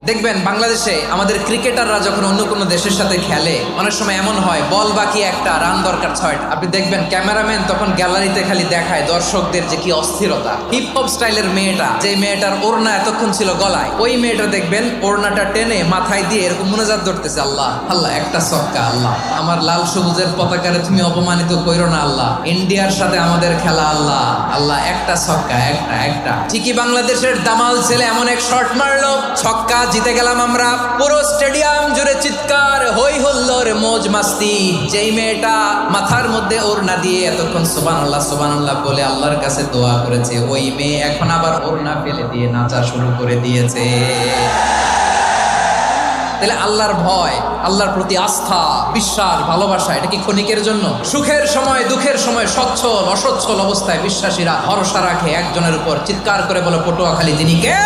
দেখবেন বাংলাদেশে আমাদের ক্রিকেটাররা যখন অন্য কোনো দেশের সাথে খেলে অনেক সময় এমন হয় বল বাকি একটা, রান দরকার 6টা। আপনি দেখবেন ক্যামেরাম্যান তখন গ্যালারিতে খালি দেখায় দর্শকদের যে কি অস্থিরতা। হিপ হপ স্টাইলের মেয়েটা, যে মেয়েটার ওড়না এতক্ষণ ছিল গলায়, ওই মেয়েটা দেখবেন ওড়নাটা টেনে মাথায় দিয়ে এরকম মুনাজাত ধরতেছে, আল্লাহ আল্লাহ একটা ছক্কা, আল্লাহ আমার লাল সবুজের পতাকারে তুমি অপমানিত কইরো না আল্লাহ, ইন্ডিয়ার সাথে আমাদের খেলা, আল্লাহ আল্লাহ একটা ছক্কা, একটা। ঠিকই বাংলাদেশের দামাল ছেলে এমন এক শট মারলো, ছক্কা, জিতে গেলাম আমরা। পুরো স্টেডিয়াম জুড়ে চিৎকার, হই হুল্লোর, মৌজ মাস্তি। যেই মেয়েটা মাথার মধ্যে ওড়না দিয়ে এতক্ষণ সুবহানাল্লাহ সুবহানাল্লাহ বলে আল্লাহর কাছে দোয়া করেছে, ওই মেয়ে এখন আবার ওড়না ফেলে দিয়ে নাচা শুরু করে দিয়েছে। তাহলে আল্লাহর ভয়, আল্লাহর প্রতি আস্থা, বিশ্বাস, ভালোবাসা, এটা কি ক্ষণিকের জন্য? সুখের সময় দুঃখের সময় সচ্ছল অসচ্ছল অবস্থায় বিশ্বাসীরা ভরসা রাখে একজনের উপর, চিৎকার করে বলে পটুয়াখালী তিনি কে?